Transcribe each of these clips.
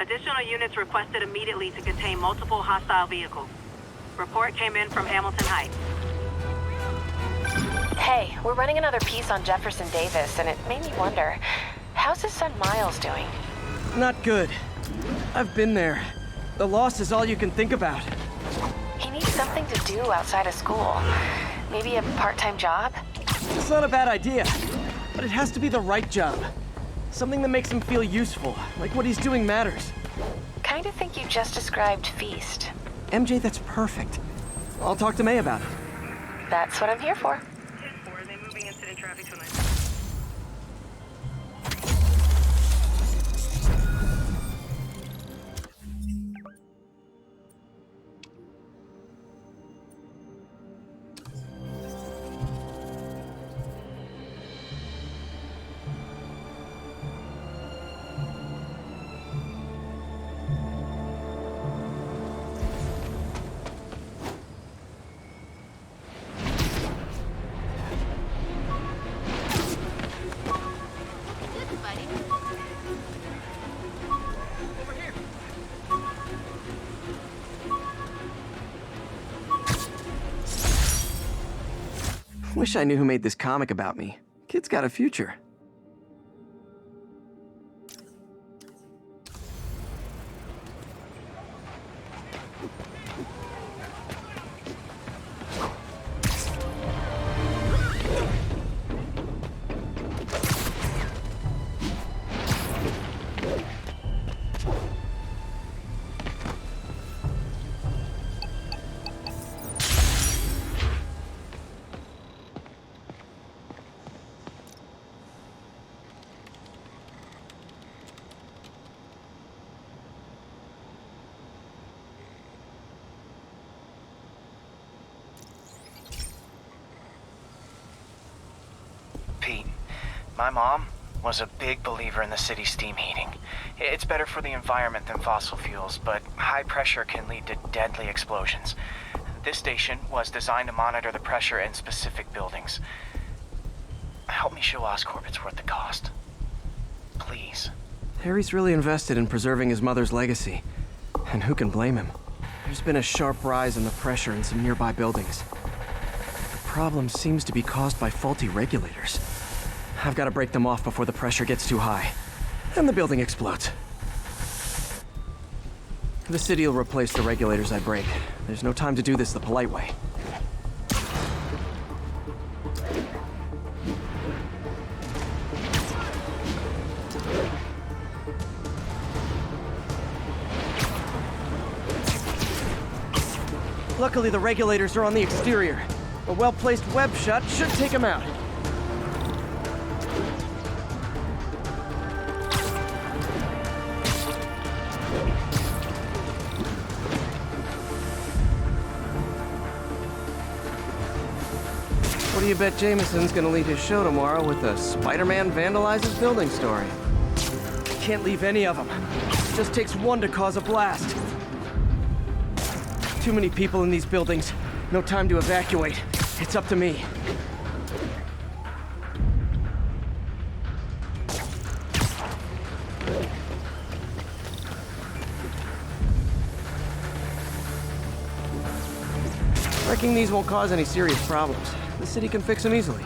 Additional units requested immediately to contain multiple hostile vehicles. Report came in from Hamilton Heights. Hey, we're running another piece on Jefferson Davis, and it made me wonder, how's his son Miles doing? Not good. I've been there. The loss is all you can think about. He needs something to do outside of school. Maybe a part-time job? It's not a bad idea, but it has to be the right job. Something that makes him feel useful, like what he's doing matters. Kind of think you just described Feast. MJ, that's perfect. I'll talk to May about it. That's what I'm here for. 10-4, are they moving incident traffic tonight? Wish I knew who made this comic about me. Kid's got a future. Pete, my mom was a big believer in the city's steam heating. It's better for the environment than fossil fuels, but high pressure can lead to deadly explosions. This station was designed to monitor the pressure in specific buildings. Help me show Oscorp it's worth the cost. Please. Harry's really invested in preserving his mother's legacy. And who can blame him? There's been a sharp rise in the pressure in some nearby buildings. The problem seems to be caused by faulty regulators. I've got to break them off before the pressure gets too high. And the building explodes. The city will replace the regulators I break. There's no time to do this the polite way. Luckily, the regulators are on the exterior. A well-placed web shot should take them out. What do you bet Jameson's gonna lead his show tomorrow with a Spider-Man vandalizes building story? Can't leave any of them. It just takes one to cause a blast. Too many people in these buildings. No time to evacuate. It's up to me. Wrecking these won't cause any serious problems. The city can fix them easily.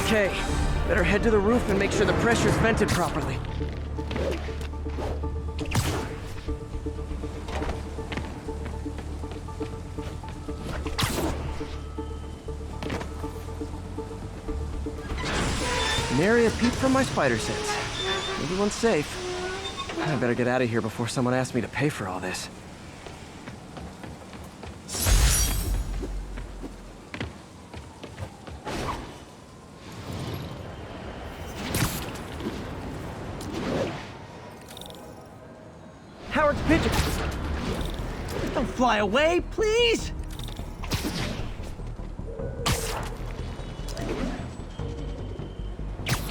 Okay, better head to the roof and make sure the pressure's vented properly. Nary a peep from my spider sense. Maybe one's safe. I better get out of here before someone asks me to pay for all this. Howard's pigeon! Don't fly away, please!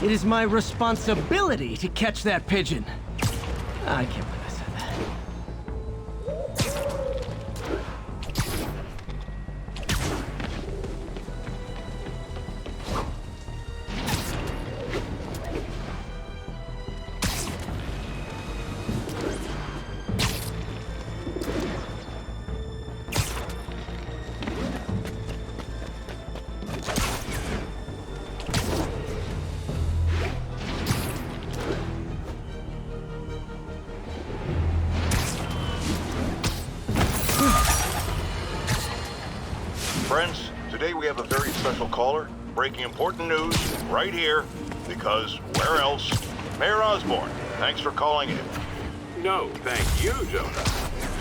It is my responsibility to catch that pigeon. I can't believe I said that. Friends, today we have a very special caller, breaking important news right here, because where else? Mayor Osborne, thanks for calling in. No, thank you, Jonah.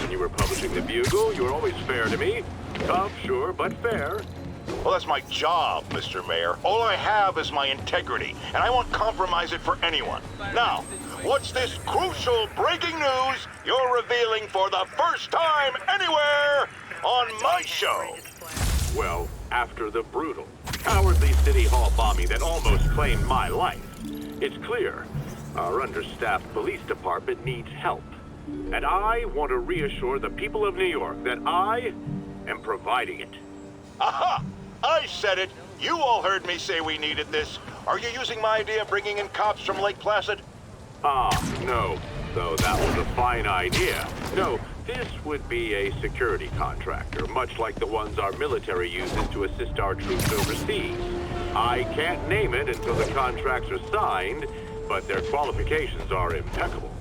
When you were publishing the Bugle, you were always fair to me. Tough, sure, but fair. Well, that's my job, Mr. Mayor. All I have is my integrity, and I won't compromise it for anyone. Now, what's this crucial breaking news you're revealing for the first time anywhere on my show? Well, after the brutal, cowardly City Hall bombing that almost claimed my life, it's clear our understaffed police department needs help. And I want to reassure the people of New York that I am providing it. Aha! I said it! You all heard me say we needed this. Are you using my idea of bringing in cops from Lake Placid? No. Though that was a fine idea. No, this would be a security contractor, much like the ones our military uses to assist our troops overseas. I can't name it until the contracts are signed, but their qualifications are impeccable.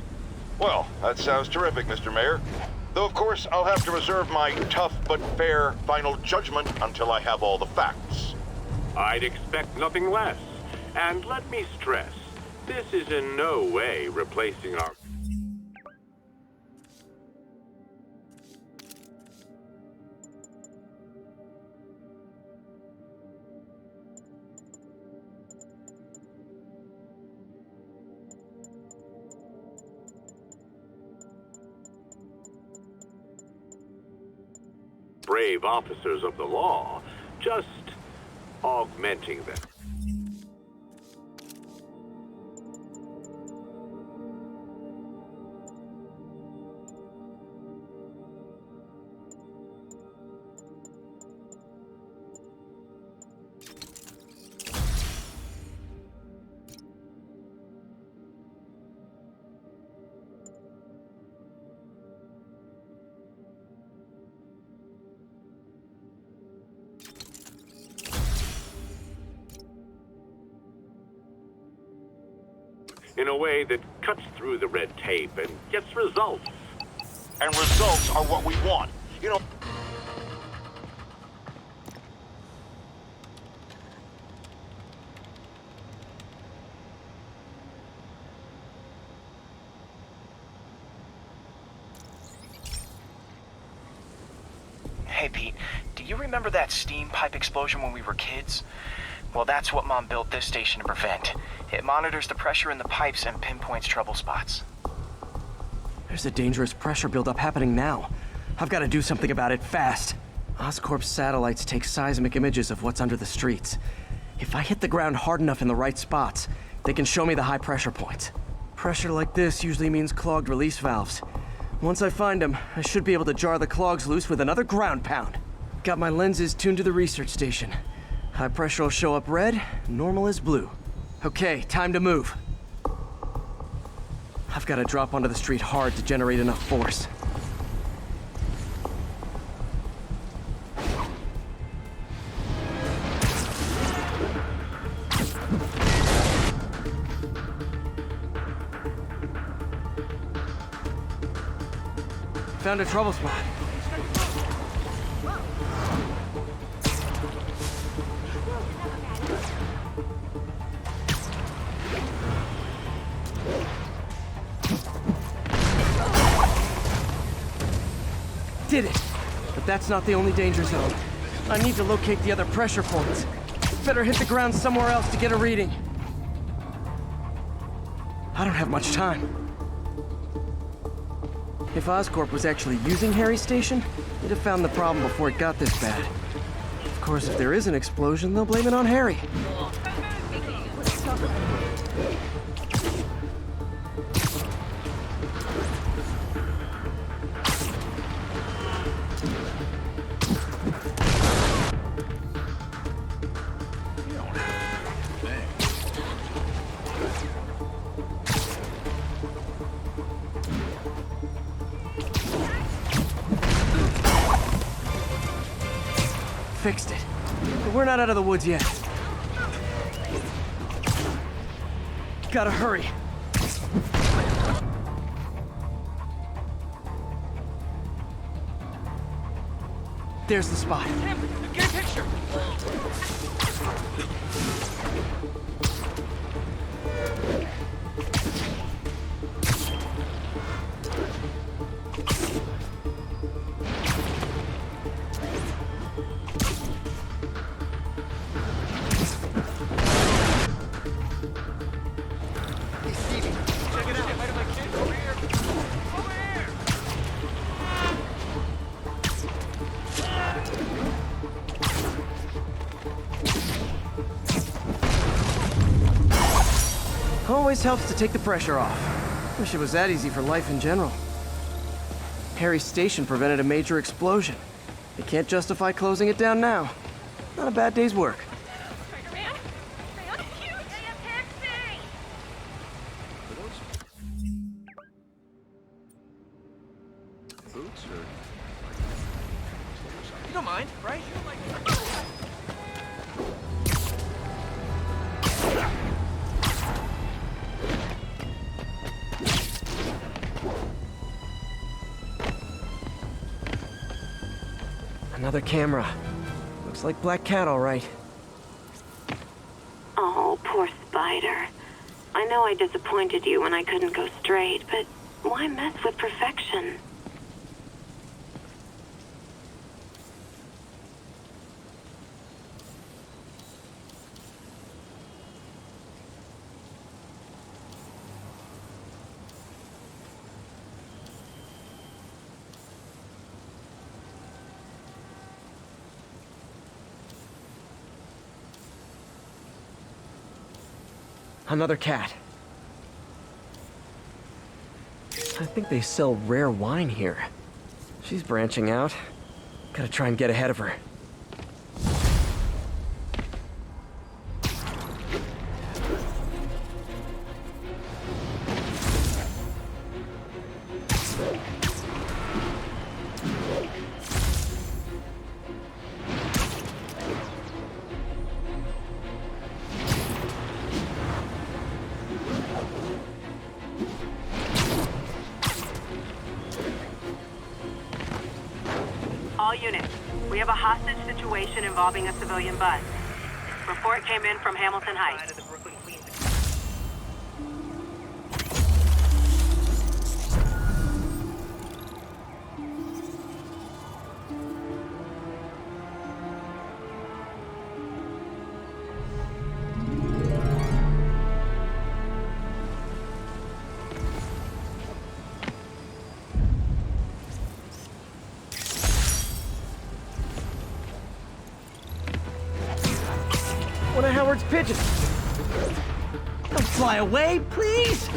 Well, that sounds terrific, Mr. Mayor. Though, of course, I'll have to reserve my tough but fair final judgment until I have all the facts. I'd expect nothing less. And let me stress, this is in no way replacing our... brave officers of the law, just augmenting them. In a way that cuts through the red tape and gets results. And results are what we want. You know... Hey, Pete, do you remember that steam pipe explosion when we were kids? Well, that's what Mom built this station to prevent. It monitors the pressure in the pipes and pinpoints trouble spots. There's a dangerous pressure buildup happening now. I've got to do something about it fast. Oscorp's satellites take seismic images of what's under the streets. If I hit the ground hard enough in the right spots, they can show me the high pressure points. Pressure like this usually means clogged release valves. Once I find them, I should be able to jar the clogs loose with another ground pound. Got my lenses tuned to the research station. High pressure will show up red, normal is blue. Okay, time to move. I've got to drop onto the street hard to generate enough force. Found a trouble spot. Did it! But that's not the only danger zone. I need to locate the other pressure points. Better hit the ground somewhere else to get a reading. I don't have much time. If Oscorp was actually using Harry's station, they'd have found the problem before it got this bad. Of course, if there is an explosion, they'll blame it on Harry. Fixed it. But we're not out of the woods yet. Gotta hurry. There's the spot. Get a picture! Always helps to take the pressure off. Wish it was that easy for life in general. Harry's station prevented a major explosion. They can't justify closing it down now. Not a bad day's work. Boots or... You don't mind, right? Another camera. Looks like Black Cat, all right. Oh, poor Spider. I know I disappointed you when I couldn't go straight, but why mess with perfection? Another cat. I think they sell rare wine here. She's branching out. Gotta try and get ahead of her. All units, we have a hostage situation involving a civilian bus. Report came in from Hamilton Heights. One of Howard's pigeons. Don't fly away, please!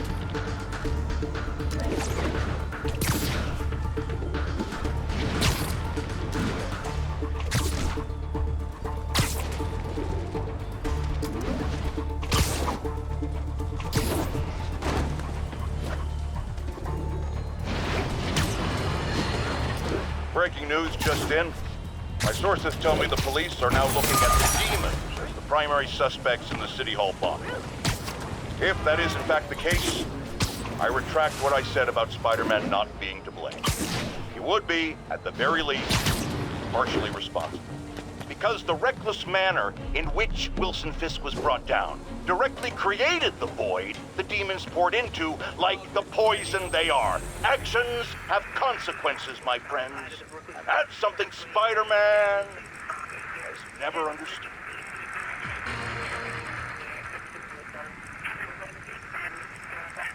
Breaking news just in. My sources tell me the police are now looking at the demons as the primary suspects in the City Hall bomb. If that is in fact the case, I retract what I said about Spider-Man not being to blame. He would be, at the very least, partially responsible. Because the reckless manner in which Wilson Fisk was brought down directly created the void the demons poured into like the poison they are. Actions have consequences, my friends. And that's something Spider-Man has never understood.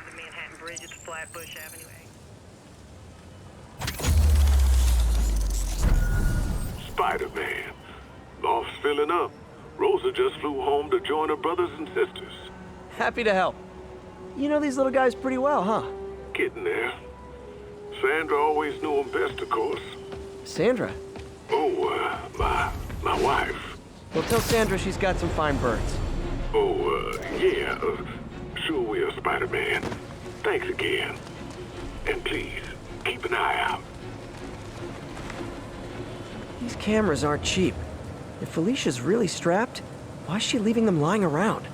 The Manhattan Bridge, it's Flatbush Avenue. Spider-Man. Loft's filling up. Rosa just flew home to join her brothers and sisters. Happy to help. You know these little guys pretty well, huh? Getting there. Sandra always knew him best, of course. Sandra? Oh, my wife. Well, tell Sandra she's got some fine birds. Oh, yeah. Sure will, Spider-Man. Thanks again. And please, keep an eye out. These cameras aren't cheap. If Felicia's really strapped, why is she leaving them lying around?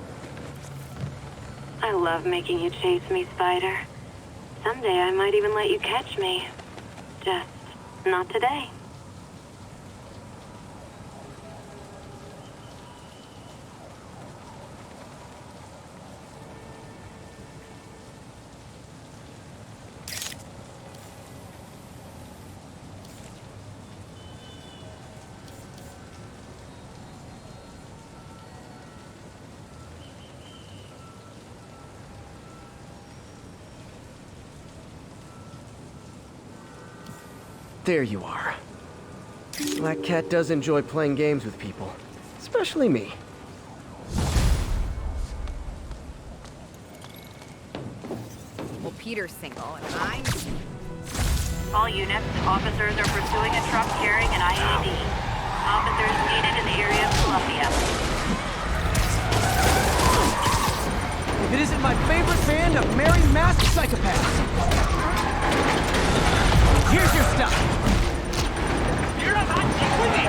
I love making you chase me, Spider. Someday I might even let you catch me. Just not today. There you are. Black Cat does enjoy playing games with people. Especially me. Well, Peter's single, and I'm... All units, officers are pursuing a truck carrying an IED. Officers needed in the area of Columbia. If it isn't my favorite band of merry masked psychopaths. Here's your stuff. You're not with me.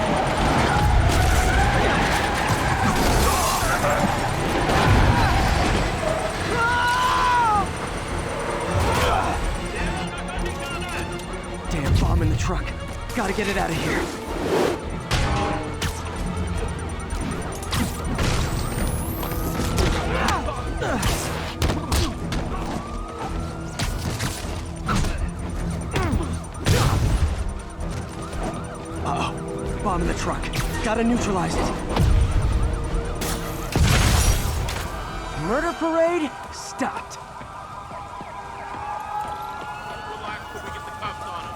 Damn bomb in the truck. Gotta get it out of here. Uh-oh. Bomb in the truck. Gotta neutralize it. Murder parade stopped. Relax till we get the cuffs on him.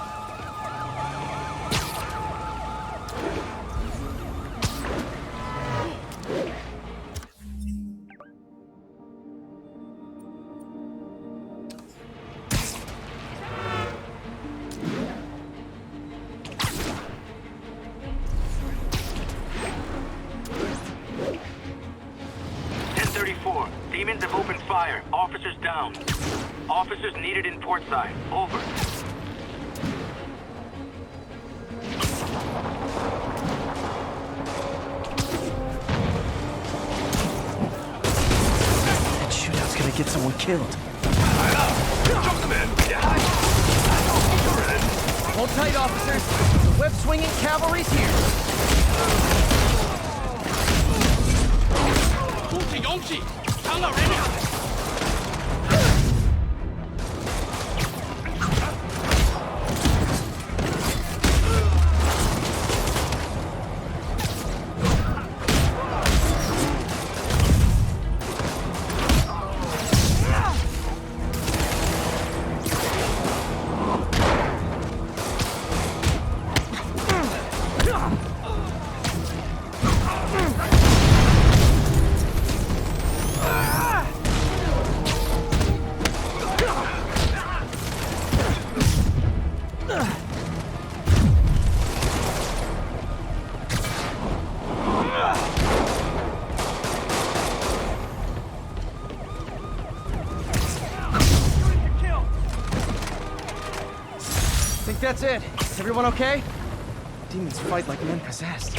1034. Demons have opened fire. Officers down. Officers needed in port side. Over. That shootout's gonna get someone killed. Hold tight, officers. The web-swinging cavalry's here. Think that's it. Everyone okay? Demons fight like men possessed.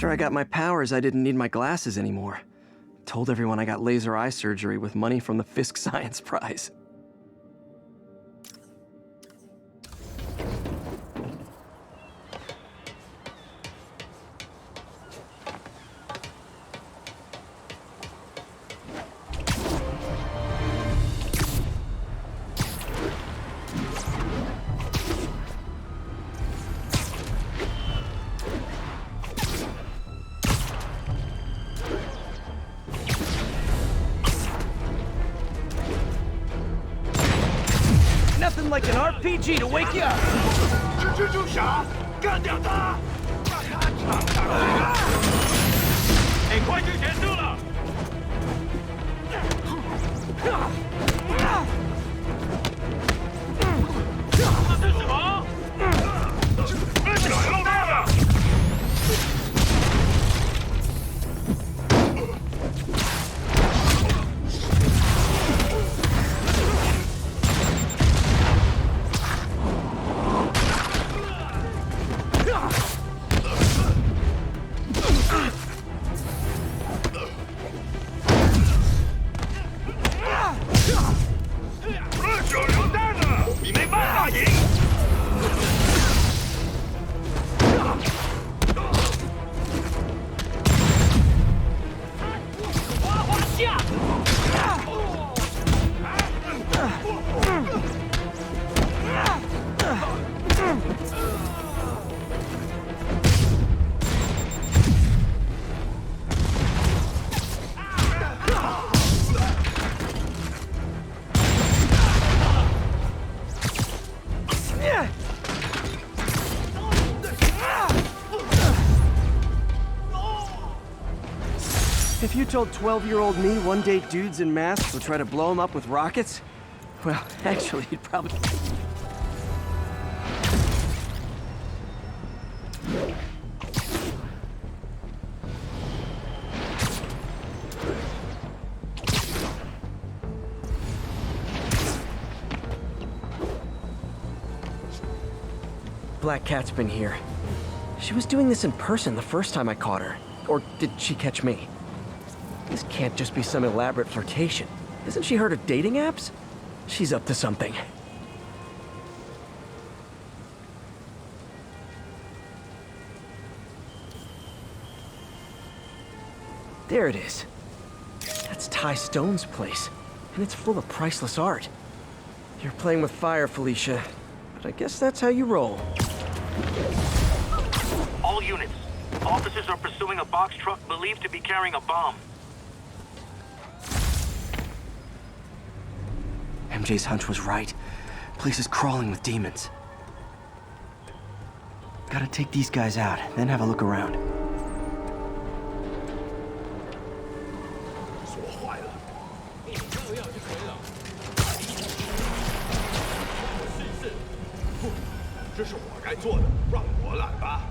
After I got my powers, I didn't need my glasses anymore. Told everyone I got laser eye surgery with money from the Fisk Science Prize. Nothing like an RPG to wake you up. 蜘蛛侠，干掉他！让他尝尝辣！很快就结束了。这是什么？这是漏大的！ If you told 12-year-old me one day dudes in masks would try to blow him up with rockets, well, actually, you'd probably... Black Cat's been here. She was doing this in person the first time I caught her. Or did she catch me? This can't just be some elaborate flirtation. Hasn't she heard of dating apps? She's up to something. There it is. That's Ty Stone's place, and it's full of priceless art. You're playing with fire, Felicia, but I guess that's how you roll. All units. Officers are pursuing a box truck believed to be carrying a bomb. MJ's hunch was right. Place is crawling with demons. Gotta take these guys out, then have a look around. 锁坏了，你这样就可以了。是，不，这是我该做的，让我来吧。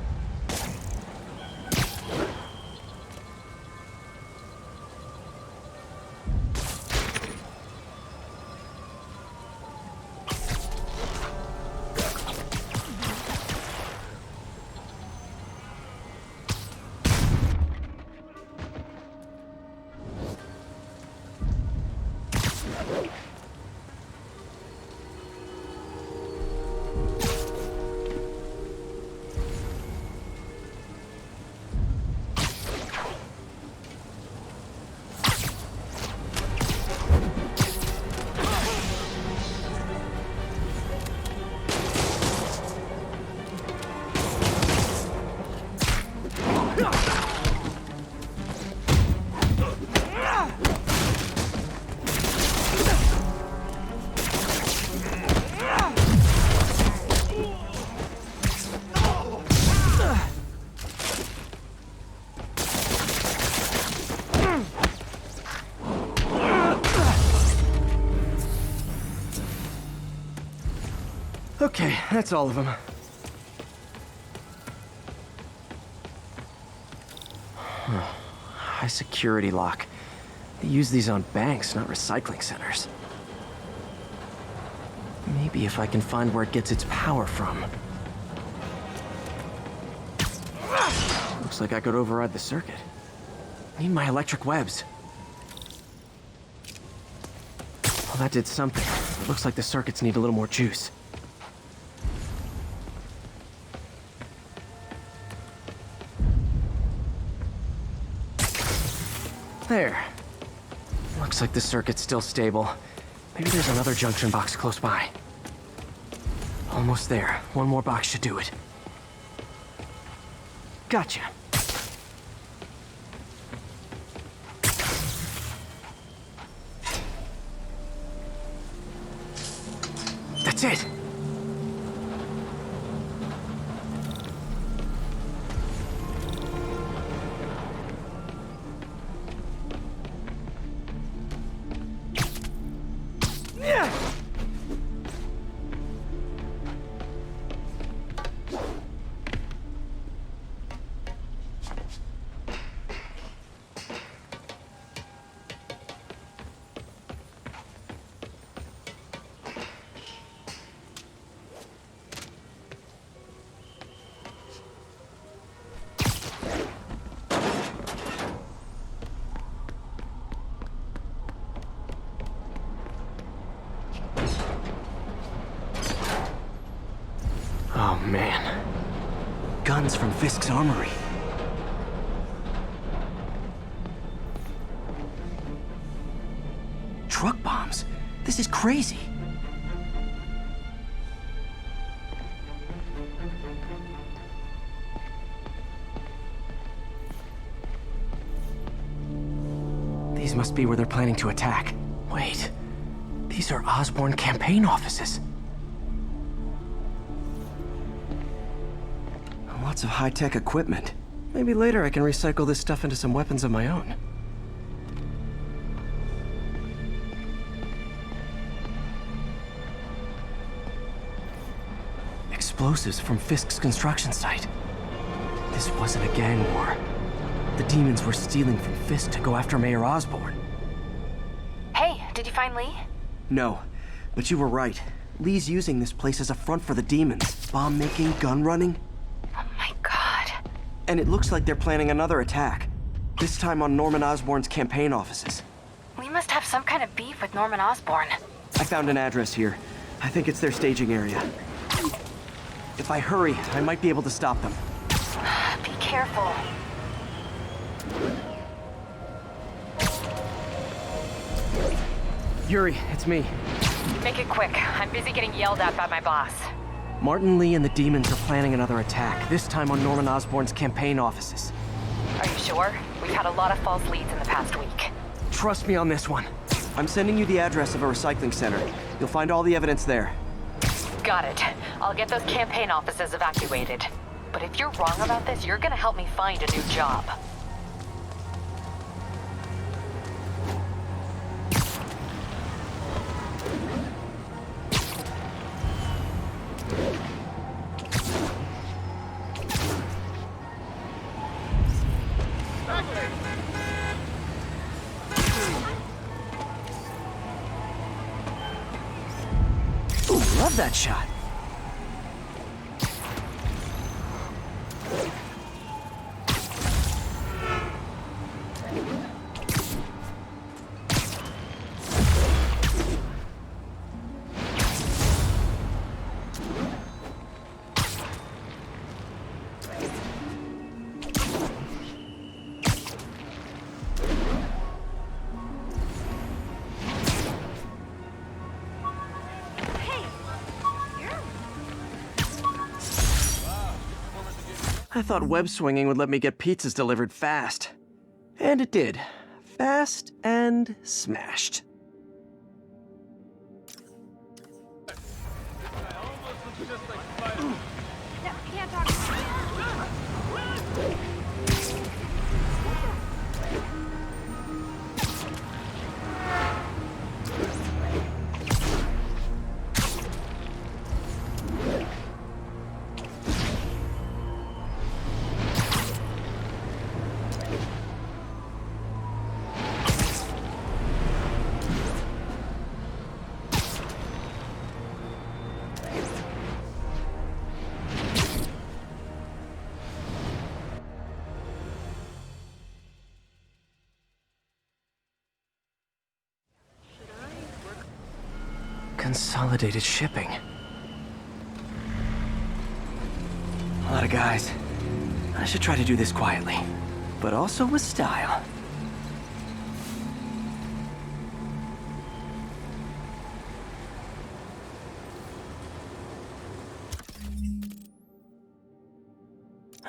Okay, that's all of them. High security lock. They use these on banks, not recycling centers. Maybe if I can find where it gets its power from. Looks like I could override the circuit. Need my electric webs. Well, that did something. It looks like the circuits need a little more juice. There. Looks like the circuit's still stable. Maybe there's another junction box close by. Almost there. One more box should do it. Gotcha. That's it. Oh, man. Guns from Fisk's armory. Truck bombs? This is crazy. These must be where they're planning to attack. Wait, these are Osborn campaign offices. Lots of high-tech equipment. Maybe later I can recycle this stuff into some weapons of my own. Explosives from Fisk's construction site. This wasn't a gang war. The demons were stealing from Fisk to go after Mayor Osborn. Hey, did you find Lee? No, but you were right. Lee's using this place as a front for the demons. Bomb-making, gun-running. And it looks like they're planning another attack. This time on Norman Osborn's campaign offices. We must have some kind of beef with Norman Osborn. I found an address here. I think it's their staging area. If I hurry, I might be able to stop them. Be careful. Yuri, it's me. Make it quick. I'm busy getting yelled at by my boss. Martin Lee and the demons are planning another attack, this time on Norman Osborn's campaign offices. Are you sure? We've had a lot of false leads in the past week. Trust me on this one. I'm sending you the address of a recycling center. You'll find all the evidence there. Got it. I'll get those campaign offices evacuated. But if you're wrong about this, you're gonna help me find a new job. Love that shot. I thought web swinging would let me get pizzas delivered fast. And it did. Fast and smashed. Consolidated shipping. A lot of guys. I should try to do this quietly, but also with style.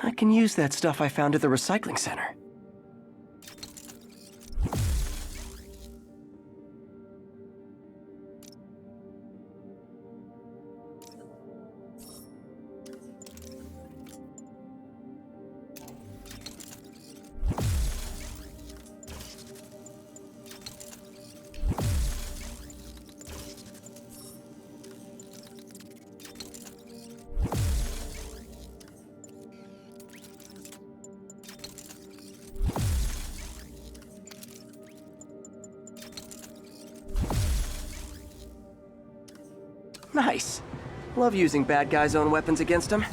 I can use that stuff I found at the recycling center. Nice. Love using bad guys' own weapons against them.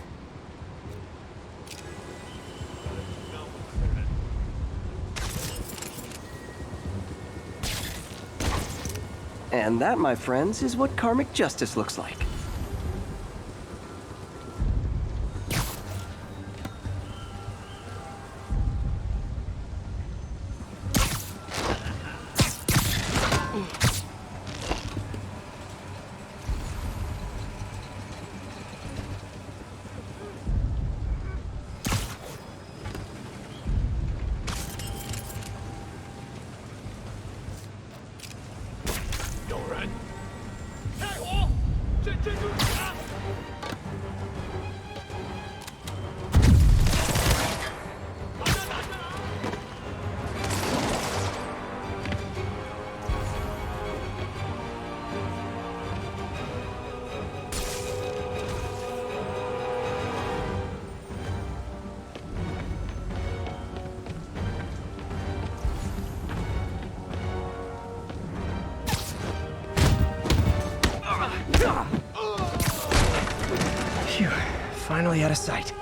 And that, my friends, is what karmic justice looks like. Phew, finally out of sight.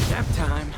Nap time.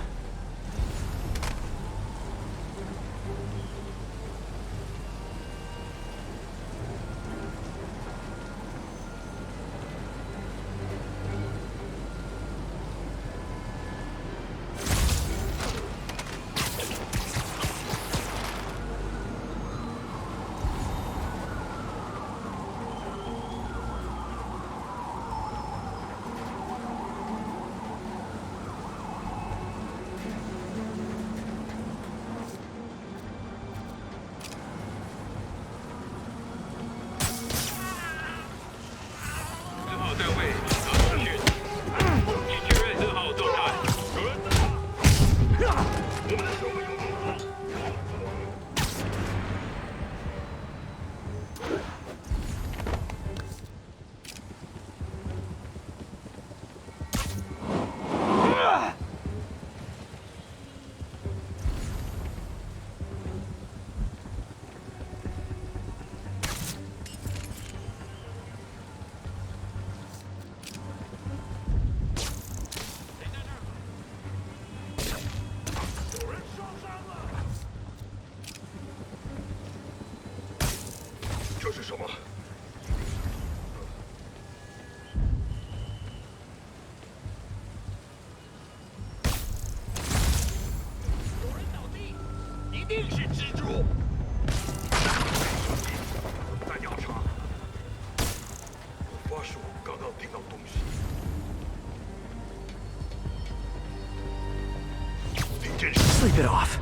Sleep it off.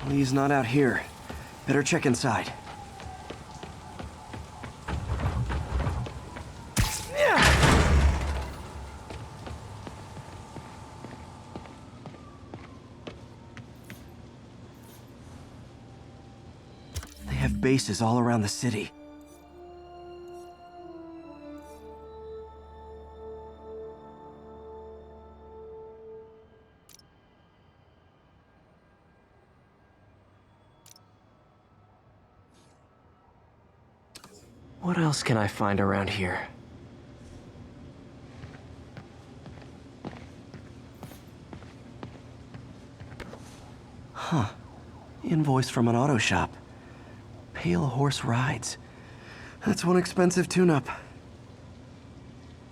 Lee's not out here. Better check inside. They have bases all around the city. What else can I find around here? Huh. Invoice from an auto shop. Pale Horse Rides. That's one expensive tune-up.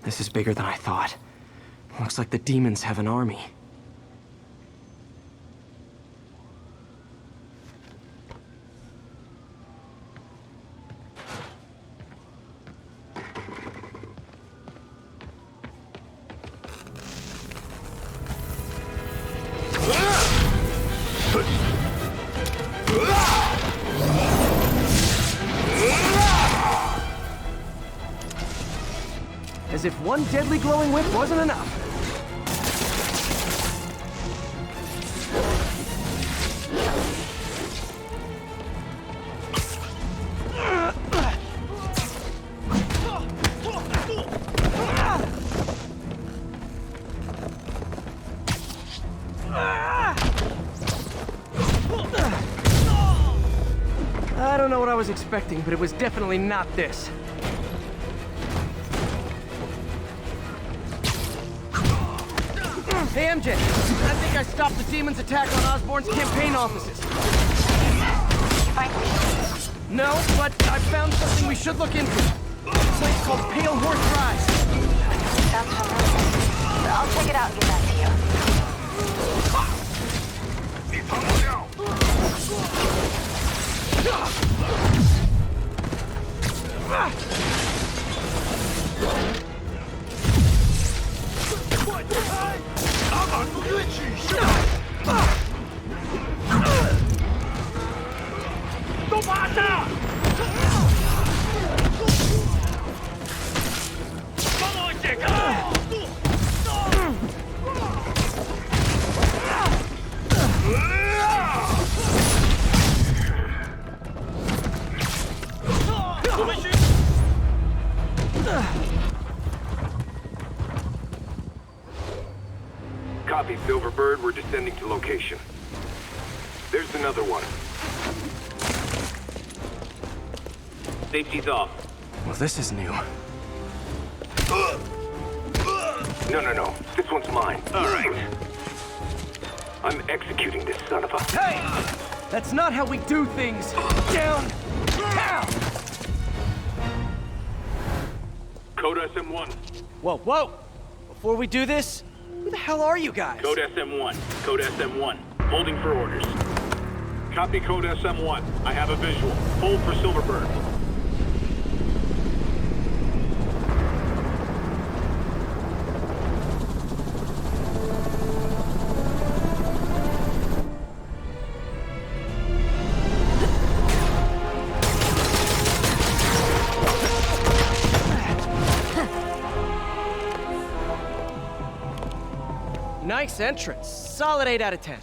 This is bigger than I thought. Looks like the demons have an army. As if one deadly glowing whip wasn't enough. I don't know what I was expecting, but it was definitely not this. Hey, MJ, I think I stopped the demon's attack on Osborn's campaign offices. No, but I found something we should look into. A place called Pale Horse Rise. Sounds familiar. I'll check it out and get back to you. Copy, Silverbird. We're descending to location. There's another one. Safety's off. Well, this is new. No. This one's mine. All right. I'm executing this son of a... Hey! That's not how we do things! Down! Down! Code SM1. Whoa, whoa! Before we do this, who the hell are you guys? Code SM1. Code SM1. Holding for orders. Copy Code SM1. I have a visual. Hold for Silverbird. Nice entrance. Solid 8 out of 10.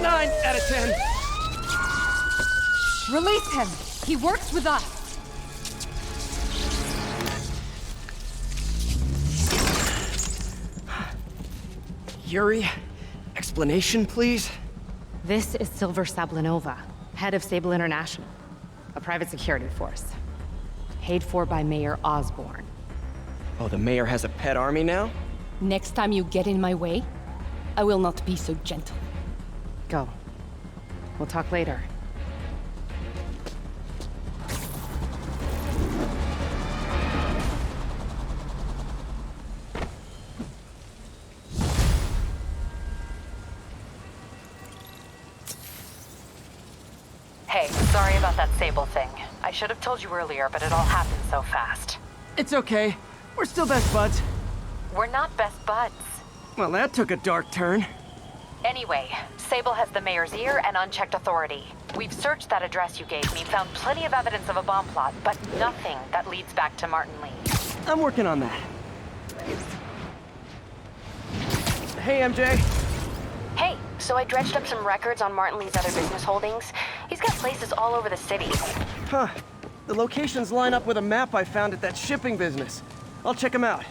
9 out of 10. Release him. He works with us. Yuri, explanation, please? This is Silver Sablinova, head of Sable International, a private security force. Paid for by Mayor Osborn. Oh, the mayor has a pet army now? Next time you get in my way, I will not be so gentle. Go. We'll talk later. Hey, sorry about that Sable thing. I should have told you earlier, but it all happened so fast. It's okay. We're still best buds. We're not best buds. Well, that took a dark turn. Anyway, Sable has the mayor's ear and unchecked authority. We've searched that address you gave me, found plenty of evidence of a bomb plot, but nothing that leads back to Martin Lee. I'm working on that. Hey, MJ. Hey, so I dredged up some records on Martin Lee's other business holdings. He's got places all over the city. Huh. The locations line up with a map I found at that shipping business. I'll check them out.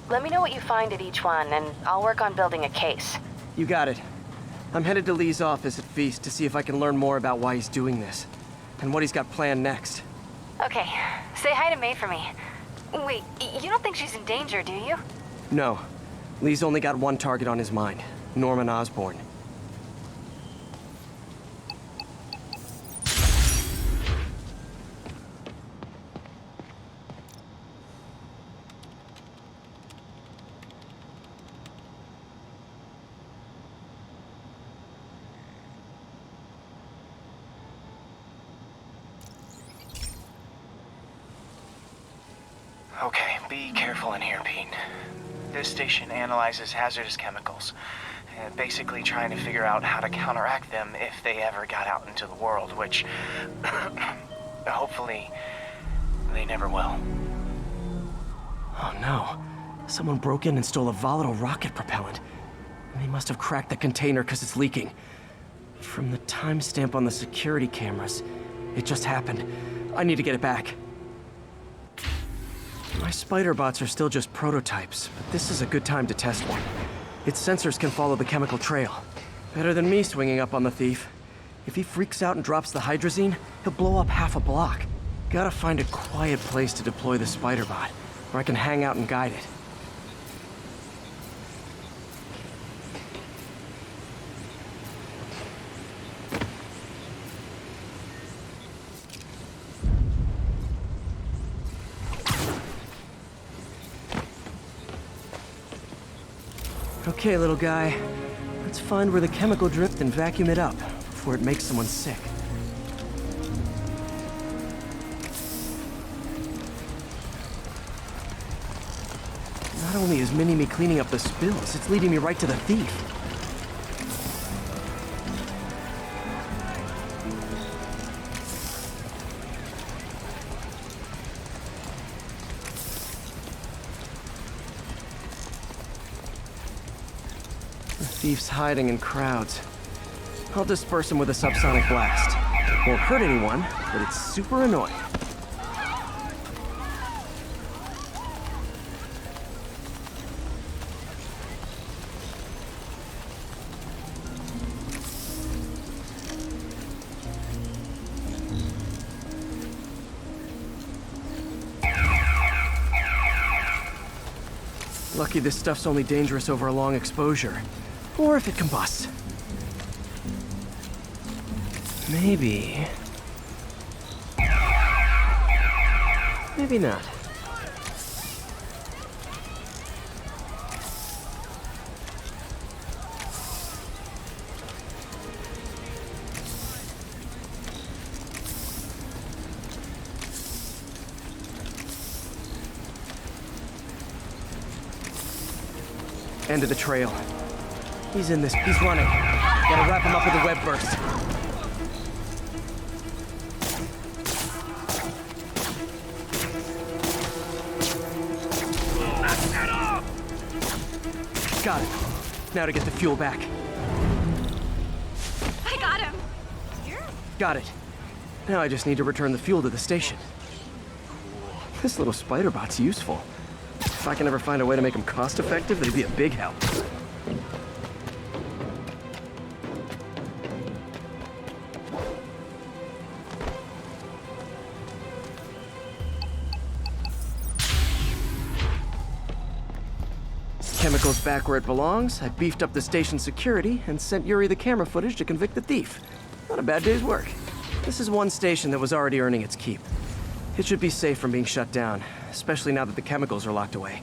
Let me know what you find at each one, and I'll work on building a case. You got it. I'm headed to Lee's office at Feast to see if I can learn more about why he's doing this, and what he's got planned next. Okay, say hi to May for me. Wait, you don't think she's in danger, do you? No. Lee's only got one target on his mind, Norman Osborn. Okay, be careful in here, Pete. This station analyzes hazardous chemicals, basically trying to figure out how to counteract them if they ever got out into the world, which hopefully they never will. Oh no. Someone broke in and stole a volatile rocket propellant. They must have cracked the container because it's leaking. From the timestamp on the security cameras, it just happened. I need to get it back. My spider bots are still just prototypes, but this is a good time to test one. Its sensors can follow the chemical trail. Better than me swinging up on the thief. If he freaks out and drops the hydrazine, he'll blow up half a block. Gotta find a quiet place to deploy the spider bot, where I can hang out and guide it. Okay, little guy. Let's find where the chemical dripped and vacuum it up before it makes someone sick. Not only is Mini-Me cleaning up the spills, it's leading me right to the thief. The thief's hiding in crowds. I'll disperse him with a subsonic blast. Won't hurt anyone, but it's super annoying. Lucky this stuff's only dangerous over a long exposure. Or if it combusts. Maybe... maybe not. End of the trail. He's in this. He's running. Gotta wrap him up with a web burst. Got it. Now to get the fuel back. I got him. Got it. Now I just need to return the fuel to the station. This little spider bot's useful. If I can ever find a way to make him cost-effective, it'd be a big help. Chemicals back where it belongs. I beefed up the station's security and sent Yuri the camera footage to convict the thief. Not a bad day's work. This is one station that was already earning its keep. It should be safe from being shut down, especially now that the chemicals are locked away.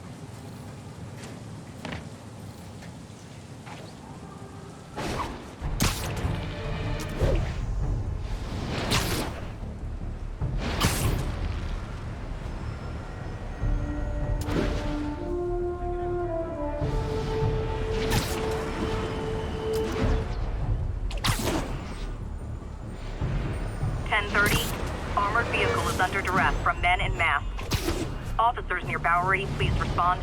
Armored vehicle is under duress from men in mass. Officers near Bowery, please respond.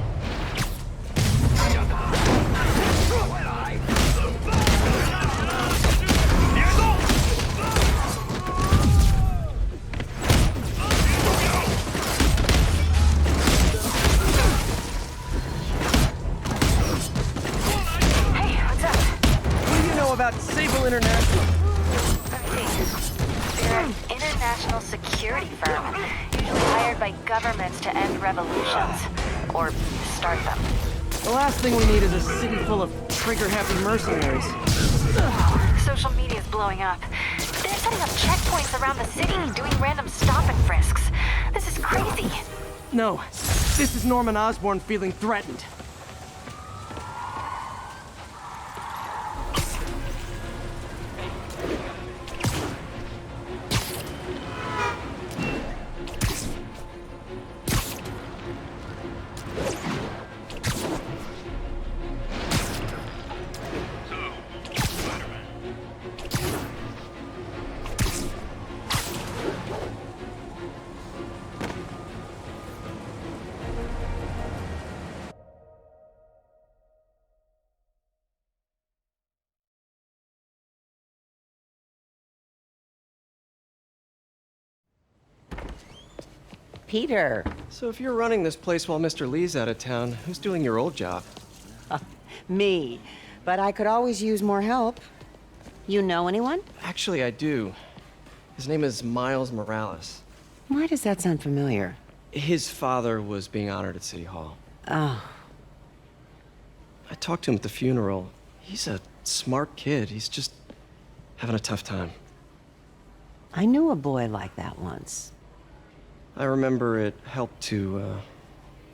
Sable International. They're an international security firm, usually hired by governments to end revolutions. Or start them. The last thing we need is a city full of trigger-happy mercenaries. Social media's blowing up. They're setting up checkpoints around the city, doing random stop and frisks. This is crazy. No, this is Norman Osborn feeling threatened. Peter. So if you're running this place while Mr. Lee's out of town, who's doing your old job? Me. But I could always use more help. You know anyone? Actually, I do. His name is Miles Morales. Why does that sound familiar? His father was being honored at City Hall. Oh. I talked to him at the funeral. He's a smart kid. He's just having a tough time. I knew a boy like that once. I remember it helped to,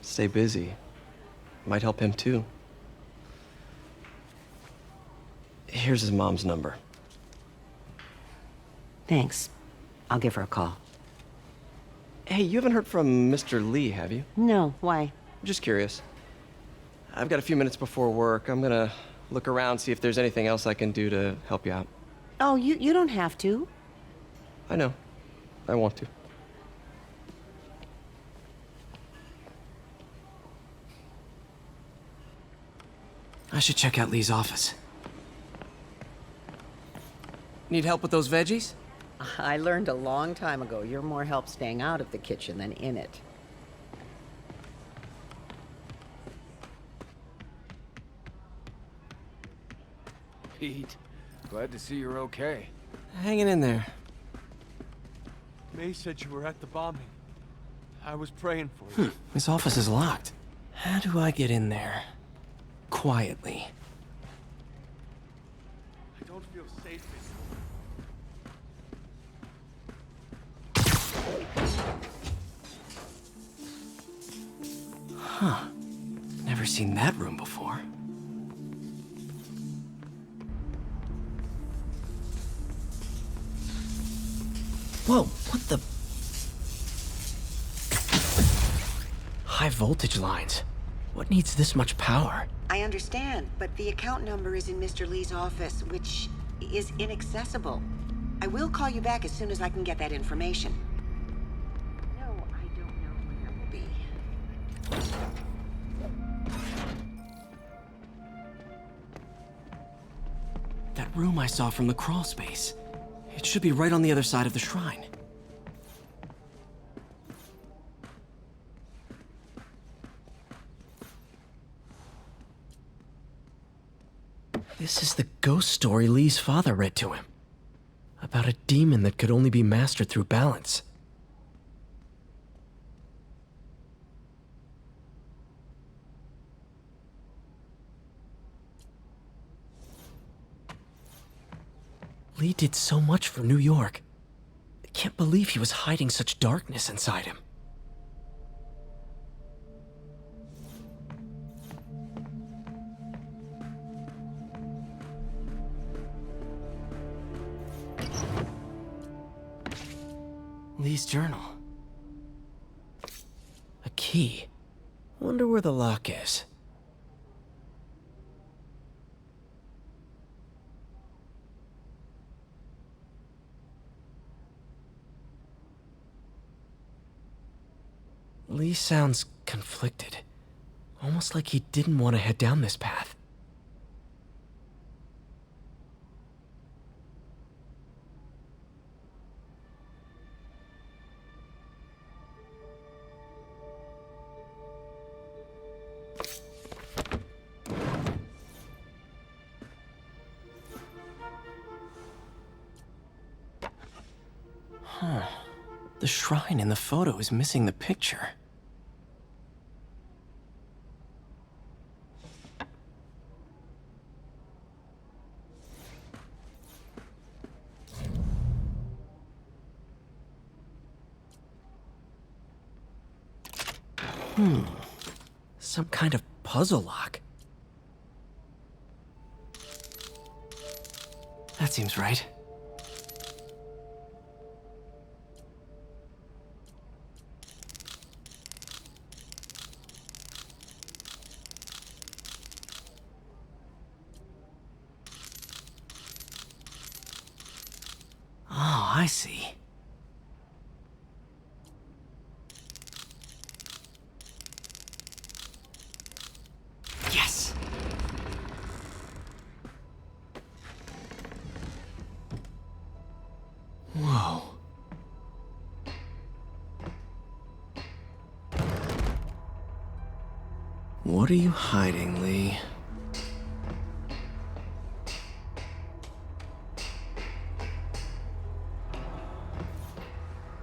stay busy. Might help him, too. Here's his mom's number. Thanks. I'll give her a call. Hey, you haven't heard from Mr. Lee, have you? No, why? I'm just curious. I've got a few minutes before work. I'm gonna look around, see if there's anything else I can do to help you out. Oh, you don't have to. I know. I want to. I should check out Lee's office. Need help with those veggies? I learned a long time ago you're more help staying out of the kitchen than in it. Pete, glad to see you're okay. Hanging in there. May said you were at the bombing. I was praying for you. His office is locked. How do I get in there? Quietly. I don't feel safe anymore. Huh. Never seen that room before. Whoa, what the? High voltage lines. What needs this much power? I understand, but the account number is in Mr. Lee's office, which is inaccessible. I will call you back as soon as I can get that information. No, I don't know when that will be. That room I saw from the crawl space. It should be right on the other side of the shrine. This is the ghost story Lee's father read to him. About a demon that could only be mastered through balance. Lee did so much for New York. I can't believe he was hiding such darkness inside him. Lee's journal. A key. Wonder where the lock is. Lee sounds conflicted. Almost like he didn't want to head down this path. The shrine in the photo is missing the picture. Some kind of puzzle lock. That seems right. Oh, I see. Yes! Whoa. What are you hiding, Lee?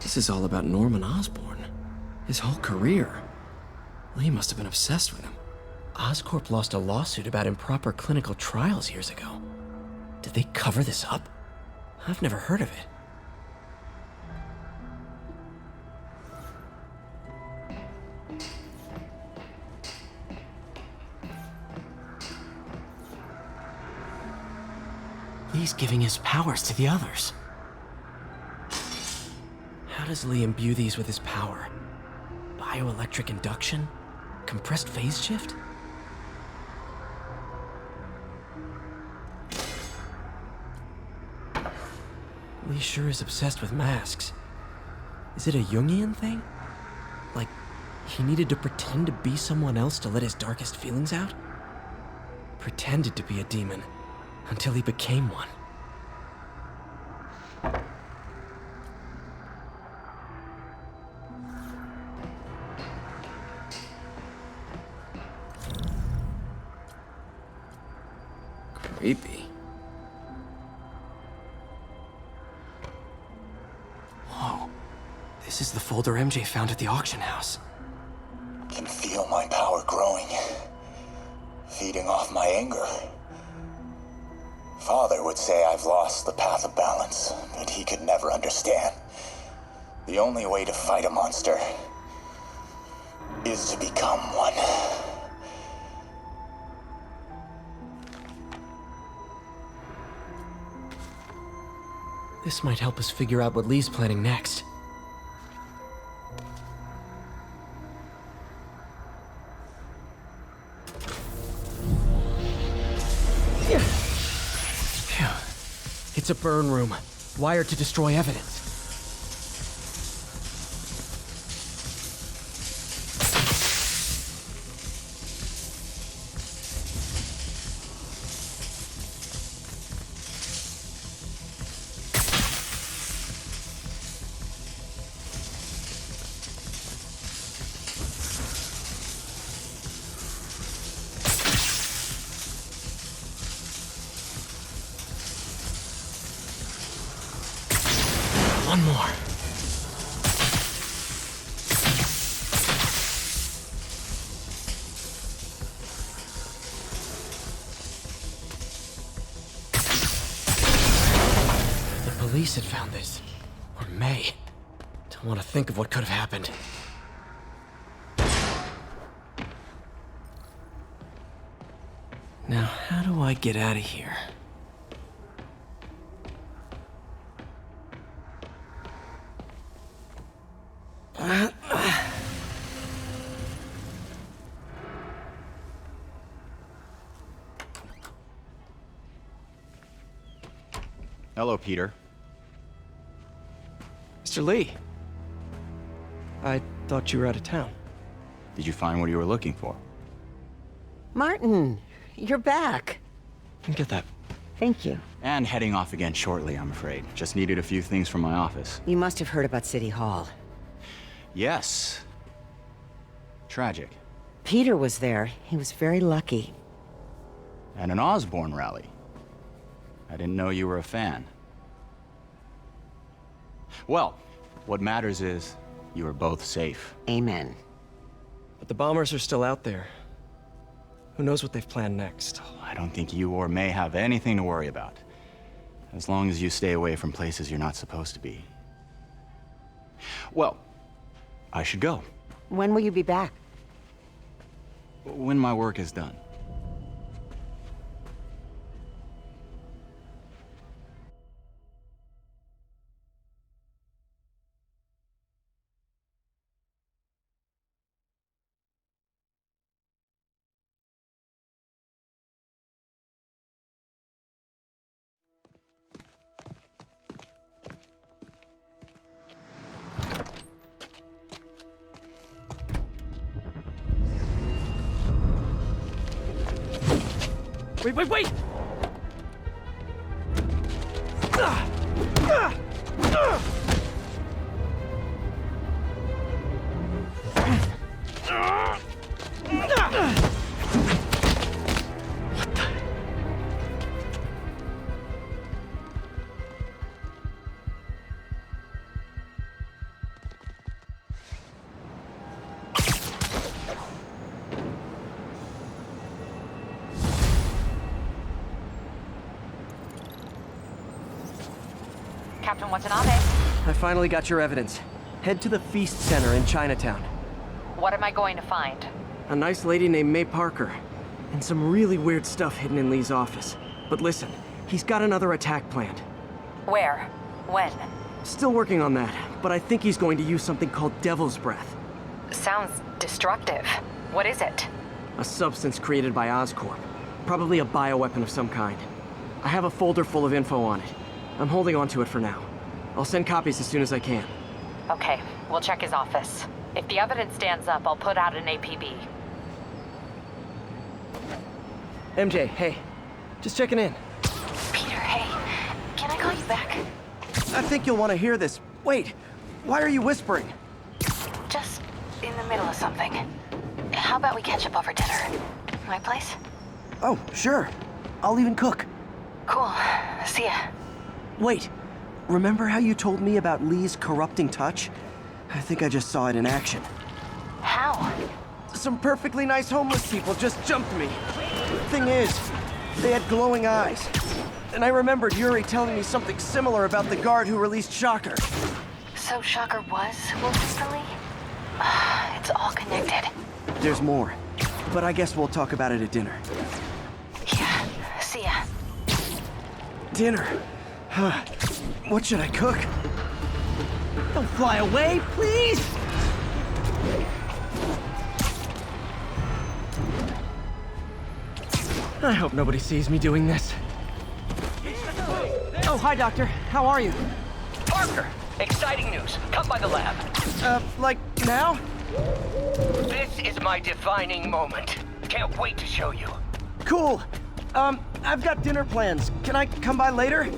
This is all about Norman Osborn. His whole career. Lee must have been obsessed with him. Oscorp lost a lawsuit about improper clinical trials years ago. Did they cover this up? I've never heard of it. Lee's giving his powers to the others. How does Lee imbue these with his power? Bioelectric induction? Compressed phase shift? Lee sure is obsessed with masks. Is it a Jungian thing? Like, he needed to pretend to be someone else to let his darkest feelings out? Pretended to be a demon, until he became one. Creepy. Whoa. This is the folder MJ found at the auction house. Can feel my power growing, feeding off my anger. Father would say I've lost the path of balance, but he could never understand. The only way to fight a monster is to become one. This might help us figure out what Lee's planning next. Phew. It's a burn room, wired to destroy evidence. One more. The police had found this. Or may. Don't want to think of what could have happened. Now, how do I get out of here? Hello, Peter. Mr. Lee. I thought you were out of town. Did you find what you were looking for? Martin, you're back. Get that. Thank you. And heading off again shortly, I'm afraid. Just needed a few things from my office. You must have heard about City Hall. Yes. Tragic. Peter was there. He was very lucky. And an Osborn rally. I didn't know you were a fan. Well, What matters is you are both safe. Amen. But the bombers are still out there. Who knows what they've planned next? I don't think you or May have anything to worry about. As long as you stay away from places you're not supposed to be. Well, I should go. When will you be back? When my work is done. Wait! Captain Watanabe. I finally got your evidence. Head to the Feast Center in Chinatown. What am I going to find? A nice lady named May Parker. And some really weird stuff hidden in Lee's office. But listen, he's got another attack planned. Where? When? Still working on that, but I think he's going to use something called Devil's Breath. Sounds destructive. What is it? A substance created by Oscorp. Probably a bioweapon of some kind. I have a folder full of info on it. I'm holding on to it for now. I'll send copies as soon as I can. Okay, we'll check his office. If the evidence stands up, I'll put out an APB. MJ, hey. Just checking in. Peter, hey. Can I call you back? I think you'll want to hear this. Wait, why are you whispering? Just in the middle of something. How about we catch up over dinner? My place? Oh, sure. I'll even cook. Cool. See ya. Wait, remember how you told me about Lee's corrupting touch? I think I just saw it in action. How? Some perfectly nice homeless people just jumped me. Thing is, they had glowing eyes. And I remembered Yuri telling me something similar about the guard who released Shocker. So Shocker was Wilson Lee? It's all connected. There's more, but I guess we'll talk about it at dinner. Yeah, see ya. Dinner? What should I cook? Don't fly away, please! I hope nobody sees me doing this. Oh, hi, Doctor. How are you? Parker! Exciting news. Come by the lab. Like now? This is my defining moment. Can't wait to show you. Cool. I've got dinner plans. Can I come by later?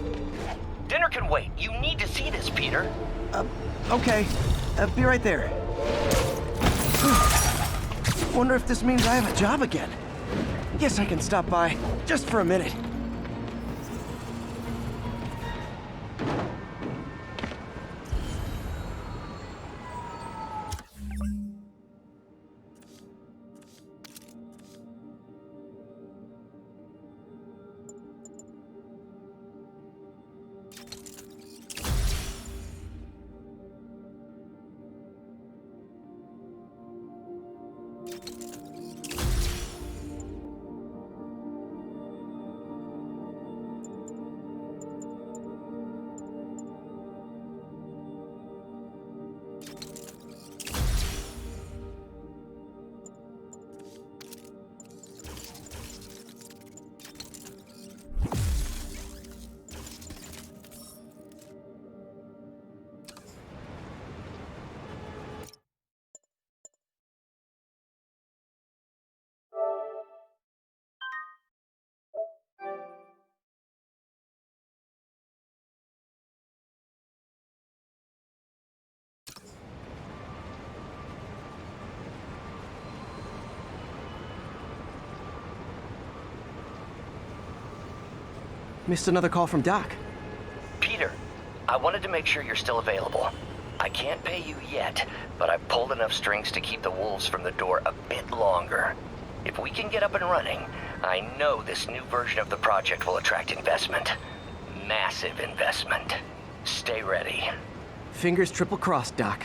Dinner can wait. You need to see this, Peter. Okay. Be right there. Wonder if this means I have a job again. Guess I can stop by, just for a minute. Missed another call from Doc. Peter, I wanted to make sure you're still available. I can't pay you yet, but I've pulled enough strings to keep the wolves from the door a bit longer. If we can get up and running, I know this new version of the project will attract investment. Massive investment. Stay ready. Fingers triple crossed, Doc.